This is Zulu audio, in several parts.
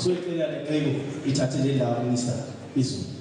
Sueltele ale grego itatele la ministra isu.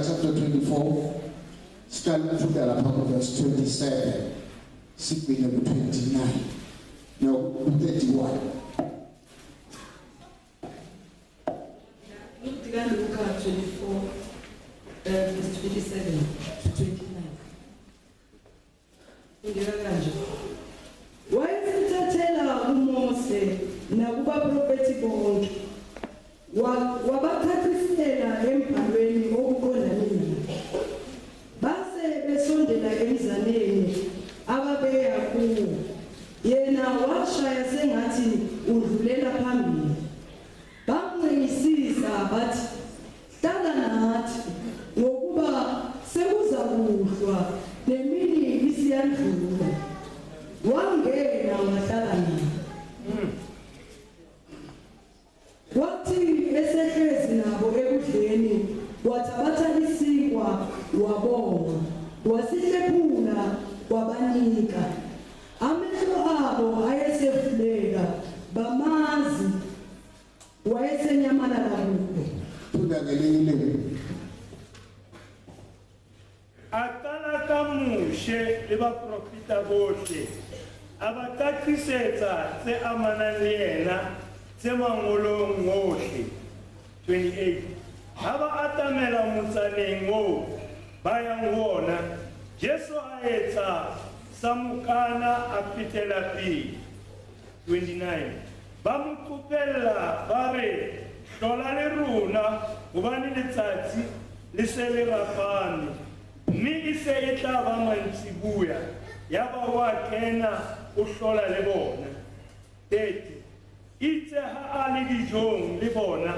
Chapter 24, starting from verse 27, 29, no, 31. Luke 24, verse 27 to 29. Wayesithathela uMose nakubaprofethi bonke wabathathisela embhalweni okuqondile bathi hlala nathi ngokuba sekuza kuhlwa nemini isiyandlula. Wangena wahlala naye. Wathi esehlezi nabo ekudleni wathabatha isinkwa wabonga wasihlephula wabanika. Amehlo abo ayesevuleka bamazi wayesenyamalala kubo. Funda ngelinye ilimi. Atala ka Moshe le baprofita bohle a ba tlakisetsa tse amanang le yena tse mangolong ohle. 28 ha ba atamela motsaneng moo ba yang ho ona, Jesu a etsa sa mokana a fetela pele. 29 ba mo kopela ba re hlola le rona hobane letsatsi le se le rapame, mme e se e tla ba mantsibuya ya ba wa kena o hlola le bona. 30 itse ha a le dijong le bona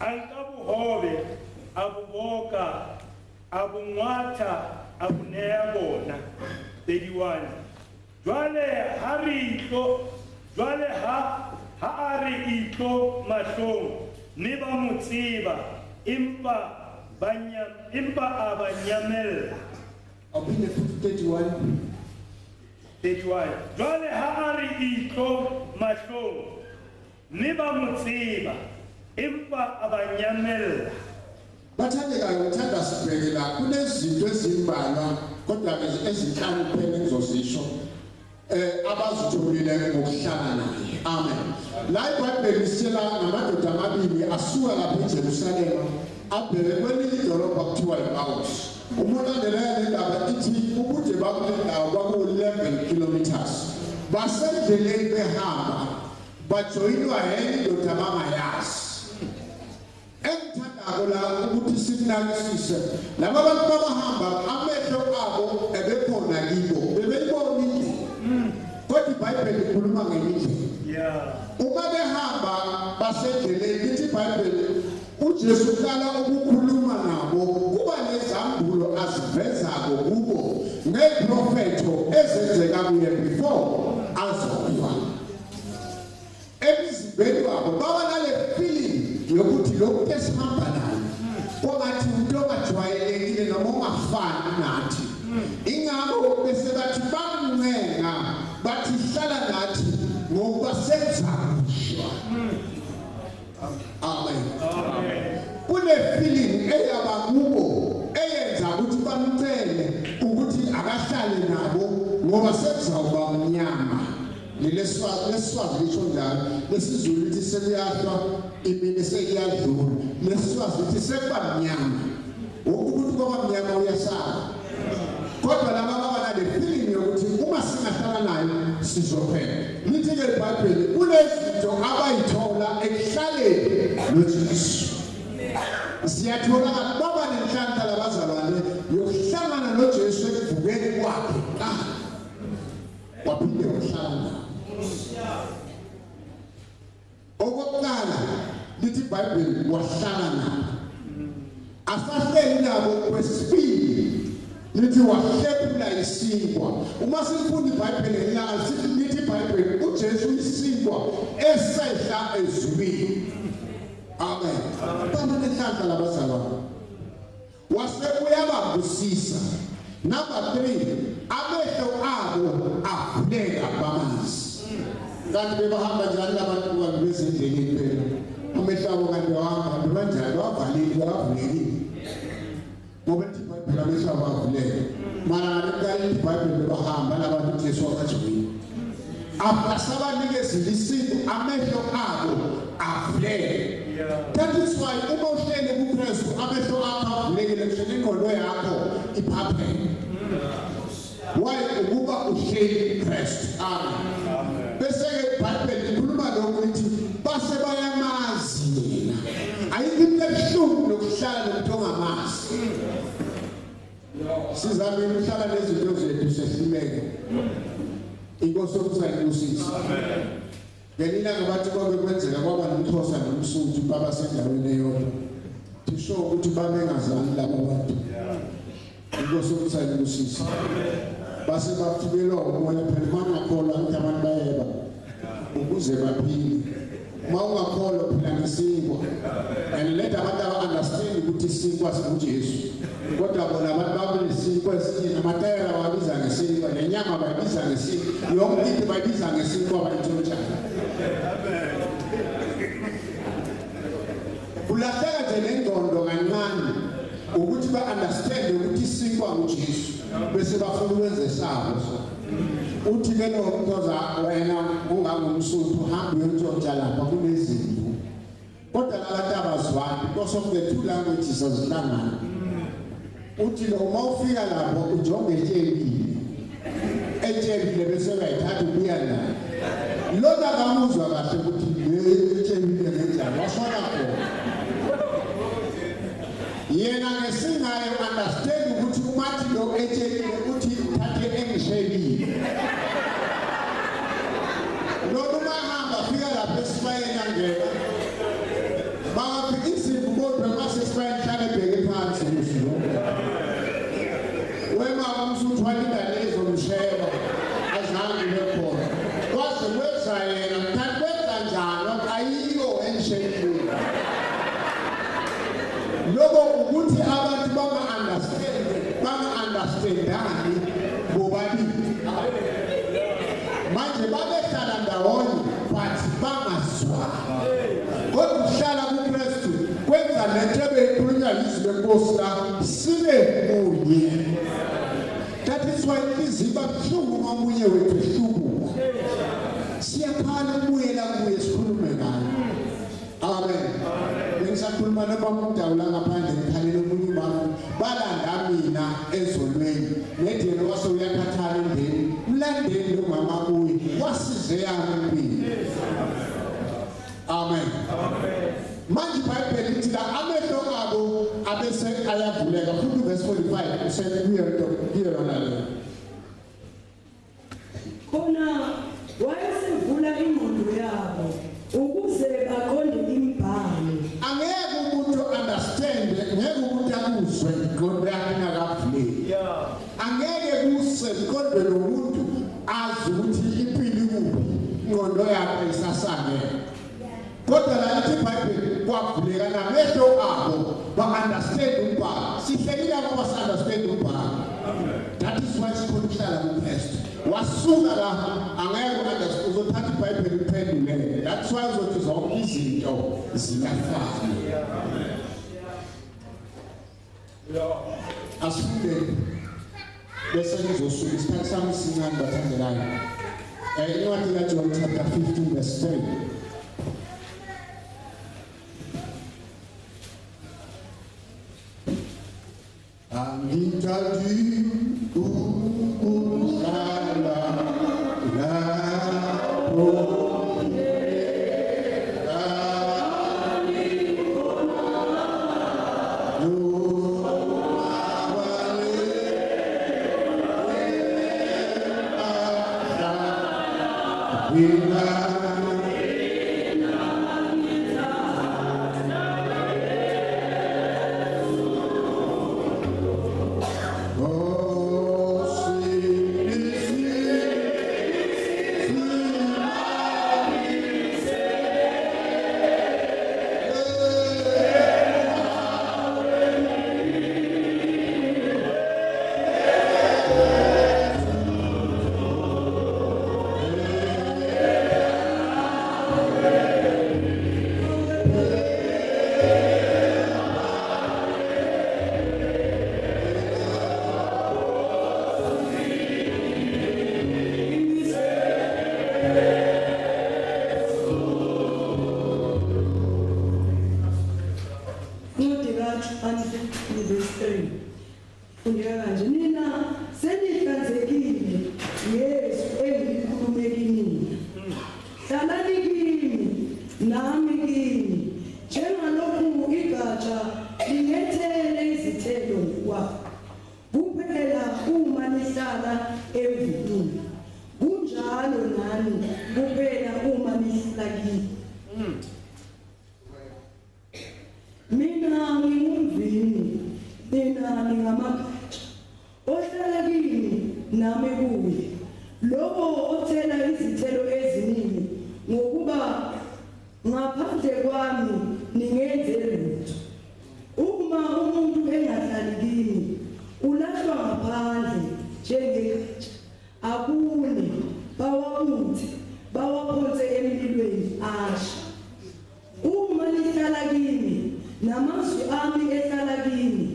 a nka bohobe a boboka a bongwatha a boneya bona. 31 jwale ha a re itlo mahlong mme ba mo tseba empa a ba nyamella. Aphinde futhi 31. Jwale ha a re itlo mahlong mme ba mo tseba empa a ba nyamella. Bathandekayo ngithanda sibheke la kunezinto ezimbalwa kodwa ke ezinhlanu kuphela engizozisho abazijabulile ngokuhlala naye. Amen. La iBhayibheli lisitshela ngamadoda amabili asuka lapha eJerusalema abheke kwelinye idolobha kuthiwa yiMawusi. Umuntu andeleyo le ndaba ithi ubude bakule ndawo kwaku-11 kilometers. Basendleleni behamba bajoyinwa yenye indoda abangayazi. Engithandako la ukuthi sinakisise laba bantu babahamba amehlo abo ebekhona kibo bebeyibona indlela. Kodwa iBhayibheli ikhuluma ngenye indlela. Uma behamba basendleleni ithi iBhayibheli uJesu uqala ukukhuluma nabo kuba nezambulo azivezako kubo ngeprofeto ezenzeka kuye before azokuwa. Emzimbeni wabo baba nale feeling yokuthi lokhu esihamba naye kwangathi umuntu ongajwayelekile noma ongafani nathi. Ingakho bese bathi bamncenga bathi hlala nathi ngoba senza kushwa. Amen. Kune feeling eyaba kubo eyenza ukuthi bamcele ukuthi akahlale nabo ngoba sekuzawuba umnyama. Leswazi lisho njalo, lesizulu lithi seliyahlwa imini sekuyadlula, leswazi lithi sekuba mnyama. Ukuthi kuba mnyama uyasala. Kodwa laba baba nale feeling yokuthi uma singahlala naye sizophela. Lithi ke iBhayibheli kunezinto abayithola ekuhlaleni noJesu. Siyathola baba nenhlanhla labazalwane yokuhlangana noJesu ekuvukeni kwakhe. Waphinde wahlala. Okokuqala lithi iBhayibheli wahlala nabo. Asahleli nabo kwesibili lithi wahlephula isinkwa. Uma sifunda iBhayibheli lithi iBhayibheli uJesu isinkwa esehla ezulwini. Amen. Baba nenhlanhla labazalwane wasebuya babusisa. Number 3, amehlo abo avuleka bamazi. Kanti bebahamba njani labantu bezendleleni phela? Amehlo abo kanti wahamba kanjani wavalile wavulekile. Ngoba lithi iBhayibheli amehlo abo avuleka. Mara kanti iBhayibheli bebahamba labantu Jesu akajoyina. Abasabanikeza isinto amehlo abo avuleka. That is why uma uhleli kuKristu amehlo akho avulekile kusho ingqondo yakho iphapheme. Why ukuba uhleli kuKristu. Amen. Bese ke iBhayibheli ikhuluma lokho lithi base bayamazi yena. Ayikho into ebuhlungu nokuhlala nomuntu ongamazi. Sizame ukuhlala nezinto zethu sehluleke. Inkosi yokuzayibusisa. Amen. ngelina ngabathi konke kwenzeka kwaba nomXhosa nomSuthu baba sendaweni eyodwa tisho ukuthi babengazani laba bantu inkosi umsayini kusisi base bafikela umoya phela mangakholwa ukuthi abantu bayeba ukuze baphile mawungakholwa phela ngesikwa and let abantu aba-understand ukuthi isikwa singuJesu kodwa bona abantu babenesikwa esinye namatayela babiza ngesikwa nenyama bayibiza ngesikwa yonke into bayibiza ngesikwa bayitshontsha ulahleka nje nengqondo kancane ukuthi ba-understand ukuthi isikwa nguJesu bese bafuna ukwenza sabo uthi ke lo mntoza wena ungangumSuthu uhambe uyotshontsha lapha kunezimvu kodwa labantu abazwani because of the two languages azihlangana uthi lo uma ufika lapho ujonge etshebile bese uyayithatha ubuya nayo lona kamuzwa kahle ukuthi etshebile ngenjani wasona khona yena ngesingayo understand ukuthi umathi lo etshebile uthi uthathe engishebile lona mahamba fika lapha esibayeni angena bangafika izimvu kodwa masesibayeni hlale bheke phansi kusulo wema umSuthu walinda lezo msheba azange bekhona kwaze kweza yena mthatha kwenza njalo ayiko engishebile lokho ukuthi abantu banga-understandani bobabili manje babehlala ndawonye but bangazwani kodwa ukuhlala kuKristu kwenza lento ebeyikhulunywa yizwi lenkosi la sibe munye that is why inhliziyo iba buhlungu uma omunye wethu ehlubuka siyakhala ukubuyela kuye sikhulume ngayo amen bengisakhuluma nabamudawula ngaphandle ngikhalela omunye ubaba balanda mina ezolweni nethi yena wase uyakhathala endeni mlandeni lo mama kuye wasize yami impilo amen manje iBhayibheli lithi la amehlo abo abese ayavuleka futhi verse 45 usethi kuye lona le khona wayesivula ingqondo yabo ukuze baqonde imibhalo angeke umuntu understand ngeke umuntu akuzwe ingqondo yakhe ingakavuleki angeke kuse kodwa lo muntu azi ukuthi impilo ikuphi ingqondo yakhe isasangeke kodwa la lithi iBhayibheli kwavuleka namehlo abo ba-understand umbhalo sihlekile abo basi-understand umbhalo that is why sikhona ukuhlala kuKristu wasuka la angeke u-understand uzothatha iBhayibheli uphendulele that's why uzothi zonke izinto ziyafana asifundeni bese ngizosuka isikhathi sami sincane bathandelayo incwadi kaJohn chapter 15 verse 3 Angitadi ukulala lapho nihlala emvuleni kunjalo nani kuphela uma Mina ngingumvini, nina ningamakhathi. Ohlala kini nami kuye. Lowo othela izithelo eziningi ngokuba ngaphandle kwami ningenze lutho. Uma umuntu engahlali kini, ulahlwa ngaphandle njengegatsha. Akune bawabuthi bawaphonse emlilweni asha. Uma lihlala kini namazwi ami ehlala kini,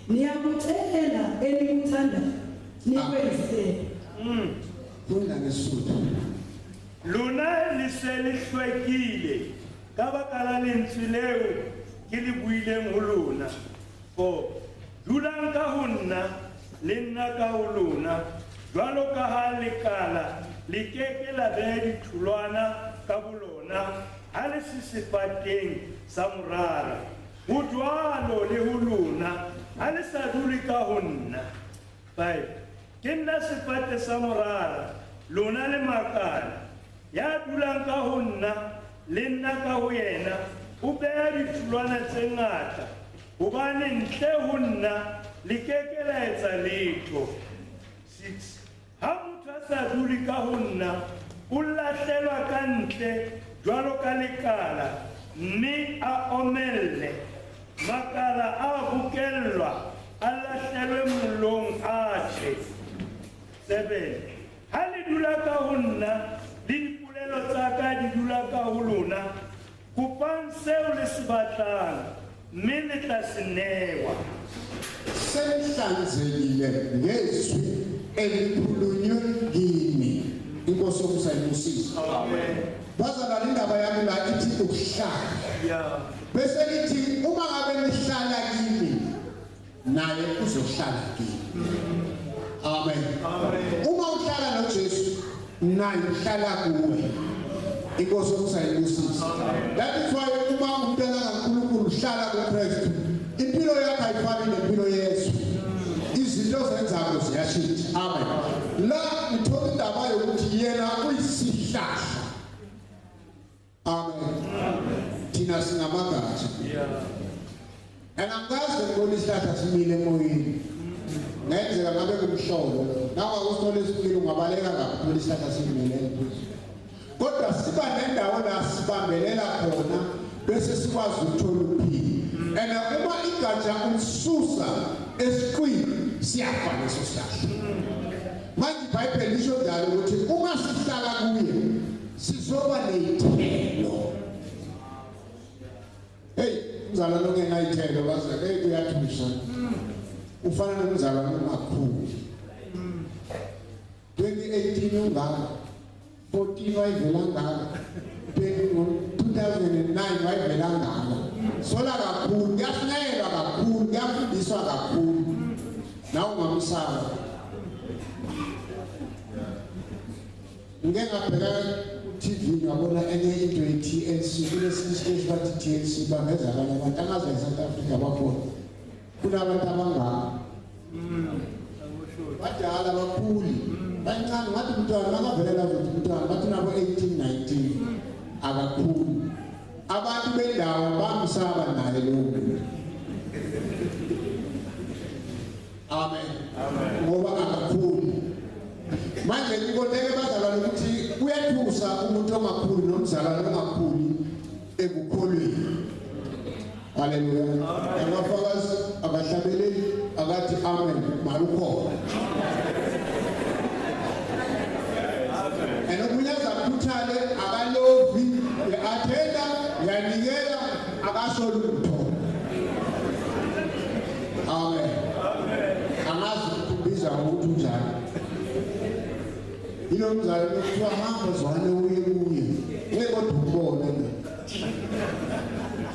niyakucela elikuthandayo nikwenzele. Funda ngeSuthu. Lona liselihlwekile ka baka la lentswe leo ke le buileng ho lona. For dulang ka ho nna le nna ka ho lona, jwalo ka ha lekala le keke la beha ditholwana ka bolona ha le se sefateng sa morara. Ho jwalo le ho lona ha le sa dule ka ho nna. 5. Ke nna sefate sa morara, lona le makala. Ya dulang ka ho nna le nna ka ho yena, o beha ditholwana tse ngata, hobane ntle ho nna le keke la etsa letho. 6. Ha motho a sa dule ka ho nna, o lahlelwa ka ntle jwalo ka lekala, mme a omelle. Makala a bokellwa a lahlelwe mollong a tjhe. 7. Ha le dula ka ho nna, le dipolelo tsa ka di dula ka ho lona, kopang seo le se batlang, mme le tla se newa. Selihlanzekile ngezwi elikhulunywe kini. Inkosi yokusayibusisa. Amen. Bazalwane indaba yami la ithi ukuhlala. Yeah. Bese lithi uma ngabe nihlala kini, naye uzohlala kini. Amen. Amen. Uma uhlala noJesu, naye uhlala kuwe. Inkosi yokusayibusisa. That is why uma umntwana kaNkulunkulu uhlala kuKristu, impilo yakhe ayifani nempilo yesu. Izinto zenzako ziyashintsha. Amen. La ngithola indaba yokuthi yena uyisihlahla. Amen. Thina singamagatsha. Angazi ngibona isihlahla simile emoyeni. Ngenzeka ngabe kumhlobo. Nawa kusithola isipilo ungabaleka kakhulu isihlahla simile phezulu. Kodwa siba nendawo la sibambelela khona bese sikwazi ukuthola ukuphila. Uma igatsha umsusa esiqwini siyafa leso sihlahla. Manje iBhayibheli lisho njalo ukuthi uma sihlala kuye sizoba nezithelo. Hey, umzalwane ongenayithelo baza kuyathusa. Ufana nomzalwane ongakhuli. 2018 ungaka, 14 wayivela ngaka, 2009 wayivela ngaka. Sola kakhulu, kuyafuneka kakhulu, kuyafundiswa kakhulu. Nawe ungamsaba. Ngeke ngabheka TV ngabona enye into ye-TLC, kulesinye isiteshi bathi TLC bangeza abantu angazi eSouth Africa bakhona. Kunabantu abangaka. Badala abakhuli. Bancane ngathi umntwana makavelela ukuthi umntwana bathi nabo 18 19 akakhulu. Abantu bendawo bamsaba naye lo muntu. Amen. Amen. Ngoba akakhulu. Manje ngikondeke bazalwane ukuthi kuyathusa umuntu ongakhulu nomzalwane ongakhulu ekukholweni. Haleluya. Abafakazi abahlabeleli akathi amen malukhona. Enokunyaza kuthale abalovi yathenda yanikela akasolutho. Amen. Amazi kubiza umuntu njalo. Ilo mzalwane kuthiwa hamba zwane uye kuye. Kodwa ubone.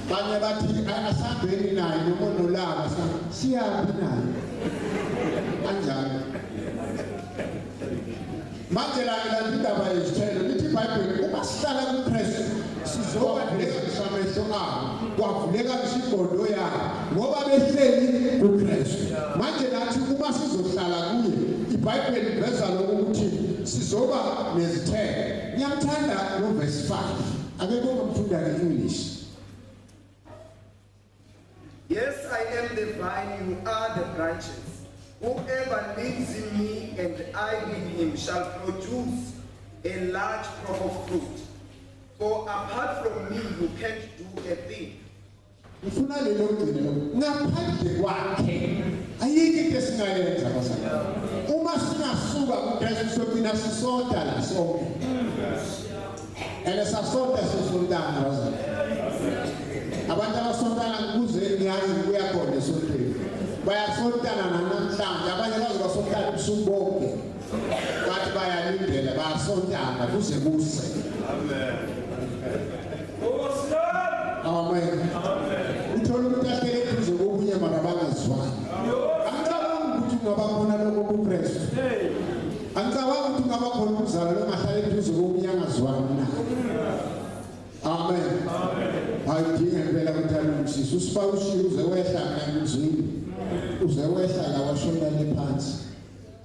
Banye bathi asambeni naye noma nolaka siyapi naye. Kanjani? Manje la indaba yezithelo lithi iBhayibheli uma sihlala kuKristu sizoba ngesamehlo abo kwavuleka isigodo yakhe ngoba behleli kuKristu. Manje nathi uma sizohlala kuye iBhayibheli iveza lokho ukuthi sizoba nezithelo. Ngiyamthanda no verse 5. akekho ngomfunda ngeEnglish. Yes, I am the vine, you are the branches. Whoever lives in me and I in him shall produce a large crop of fruit. For apart from me, you can't do a thing. Ngifuna lelo gcino ngaphandle kwakhe ayikho into esingayenza bazalwane. Uma singasuka kuKristu sokina sisonta la sonke. Sasonta sisontana bazalwane. Abantu abasontana kuze ngiyazi kuya khona esontweni. Bayasontana namhlanje abanye bazosontana ubusuku bonke. Bathi bayalindela bayasontana kuze kuse. Amen. Uthola ukuthi ahlele kuze kokunye mara bangazwani. Angicabangi ukuthi ungaba khona lokho kuKristu. Angicabangi ukuthi ungaba khona ukuzala lo ngahlele kuze kokunye angazwani na. Amen. Ayidinga impela kuthanda umsisi usipawushile uze wehla ngemizini. Uze wehla la washonele phansi.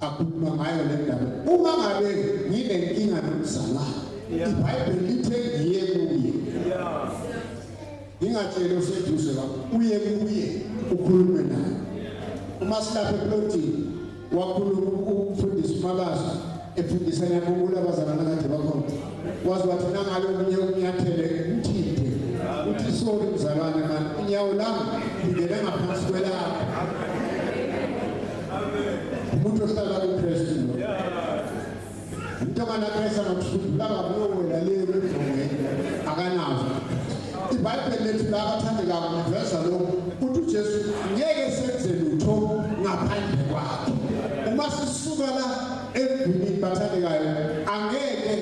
Akhuluma ngayo le ndaba. Uma ngabe nginenkinga nomzalwane. iBhayibheli lithe ngiye kuye. Ingatshela useduze lapho uye kuye ukhulume naye. Uma silapha eplotini wakhuluma umfundisi uMabaso efundisana ngokula abazalwana kade bakhona. Wazi wathi nangabe umunye umnyathele uthinte. Uthi sorry mzalwane manje inyawo lami ngene ngaphansi kwelapha. Umuntu ohlala kuKristu lo. Mntwana kaKristu ngakuhlula ngabulowela leyo ngomwe akanazo. iBhayibheli lethu la bathandeka ngiveza lo uthi uJesu ngeke senze lutho ngaphandle kwakhe. Uma sisuka la emvini bathandekayo angeke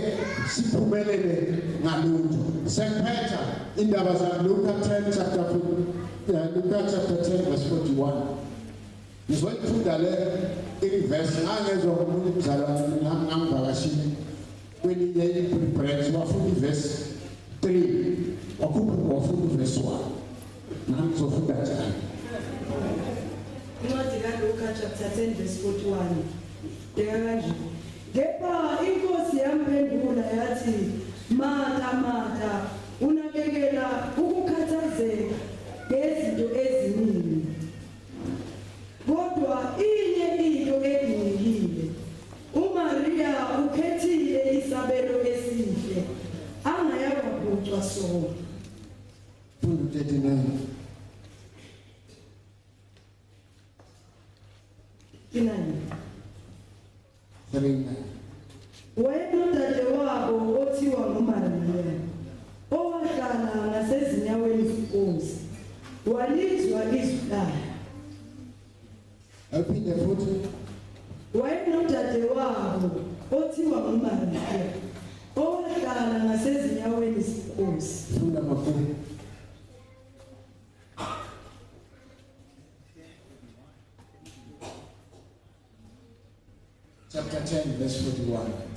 siphumelele ngalutho. Sekuphetha indaba za Luka 10 chapter 10 verse 41. Ngizoyifunda le verse ngangezwa umuntu umzalwane ngangivakashile kwelinye ipreach wafunda verse 3 wafunda verse 1 ngizofunda njalo. Incwadi kaLuka chapter 10 verse 41. Kanje. Kepha inkosi yamphendula yathi, Martha, Martha, unakekela ukukhathazeka ngezinto eziningi. Kodwa inye into edingekile. uMaria ukhethile isabelo esihle angayakwagucwa sona. Funda 39. Wayenodadewabo othiwa nguMaria, owahlala ngasezinyaweni zenkosi, walizwa izwi layo. Aphinde futhi Wayenodadewabo othiwa nguMaria, owahlala ngasezinyaweni zenkosi. funda makulu. Chapter 10 verse 41.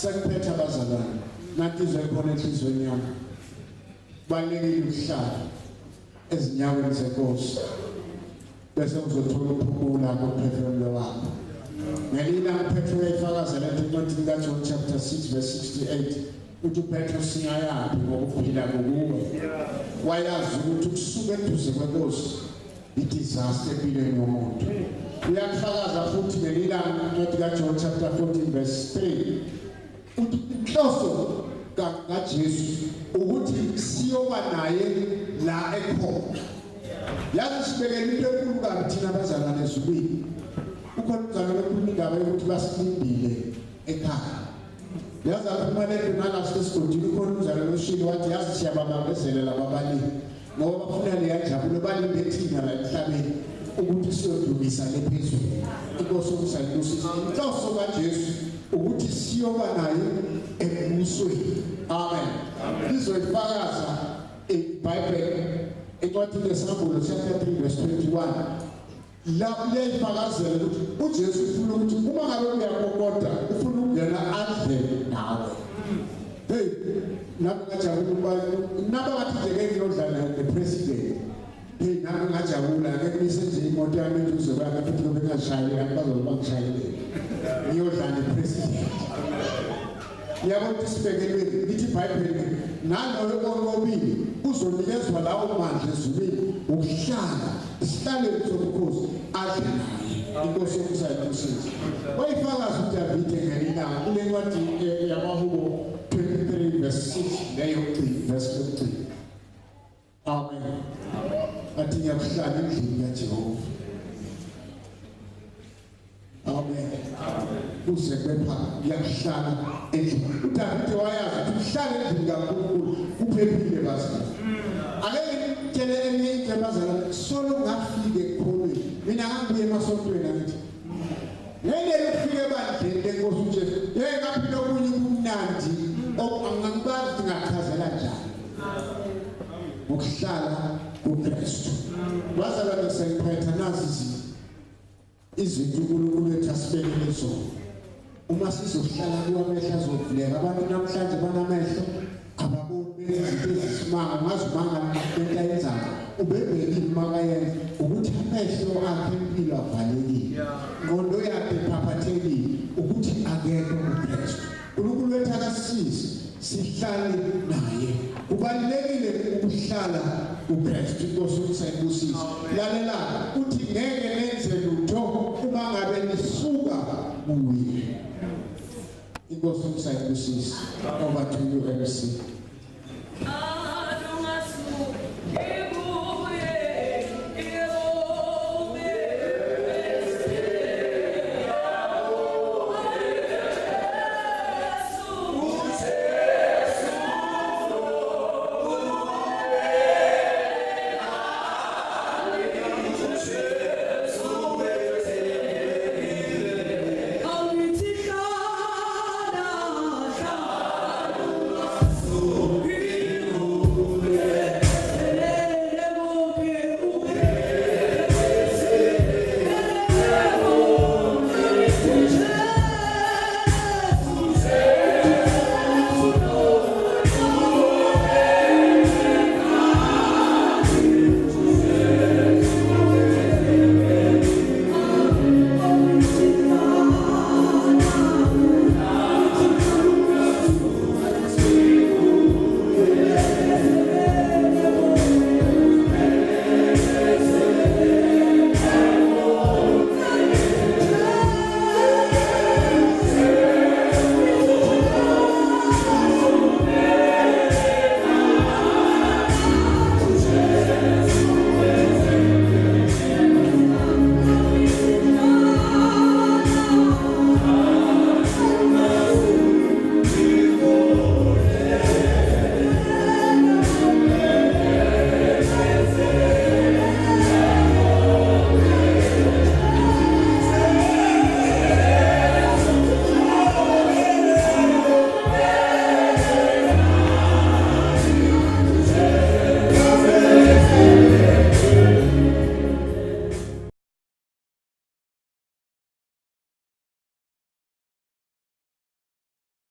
Sekuphetha abazalwane nathi izekhona enhlizweni yami balekile ukuhlala ezinyaweni zenkosi bese uzothola ukuphumula kophefumulo wakho. Ngelina uPetro uyayifakazela encwadini kaJohn chapter 6 verse 68 uthi uPetro singayaphi ngokuphila kokuwe. Wayazi ukuthi ukusuka eduze kwenkosi i-disaster empilweni yomuntu. Uyakufakaza futhi ngelina uncwadi kaJohn chapter 14 verse 3 uthi inhloso kaJesu ukuthi siyoba naye la ekhona. Yazi sibekele into enkulu kabi thina abazalwane ezulwini. Ukhona umzalwane okhuluma indaba yokuthi basilindile ekhaya. Yazi aphumele nalasi esigodini ukhona umzalwane oshilo wathi yazi siyababambezelela ababalimi ngoba bafuna leyajabulo balinde thina la emhlabeni ukuthi siyodlulisa lephezulu. Inkosi umsayinkosi inhloso kaJesu ukuthi siyoba naye embusweni. Amen. Lizoyifakaza iBhayibheli encwadini yeSambulo chapter 3 verse 21 lapho leyifakazela ukuthi uJesu ufuna ukuthi uma ngabe uyakokoda ufuna ukungena adle nawe. Hey, nami ngajabula naba ngathi nje ngiyodlala nepresident. Hey, nami ngajabula ke mise nje imoto yami nje kwakhe futhi ngoba ngashayela bazoba ngishayele. Ngiyodlala nepresident. Yabona isibhekelweni lithi iBhayibheli naloyo onqobile uzonikezwa lawo mandla ezulwini ukuhlala isihlale sobukhosi adle naye inkosi yokusayinsiza. Wayifakaza uDavid ngelina kule ncwadi yaMahubo 23 verse 6 leyo verse 3. Amen. Athi ngiyakuhlala endlini kaJehova. Amen. Kuze kepha ngiyakuhlala endlini. uDavid wayazi ukuthi uhlala endlini kaNkulunkulu kuphephile basi. Ake ngitshele enye indabazana solo ngafike ekhonweni. Mina ngibuye emasontweni ngithi ngeke ufike bandleni lenkosi uJesu. Yeke ngaphila okunye kumnandi angangibazi ukuthi ngachazela njani. Ukuhlala kuKristu. Wazalwa ngesayiphetha nazi izinto uNkulunkulu ethu asibekele zona. Uma sizohlala kuwamehlo azovuleka abantu namhlanje banamehlo ababoni izinto ezisimanga ngazimanga into ayenzayo ubebheka imaka yenza ukuthi amehlo akhe impilo avalekile ngondo yakhe iphaphathekile ukuthi akekho uKristu. uNkulunkulu wethu akasisize sihlale naye. Kubalulekile ukuhlala uKristu inkosi yokuyibusisa. Lalela uthi ngeke nenze lutho uma ngabe nisuka kuye. Inkosi yokuyibusisa. Over to you MC.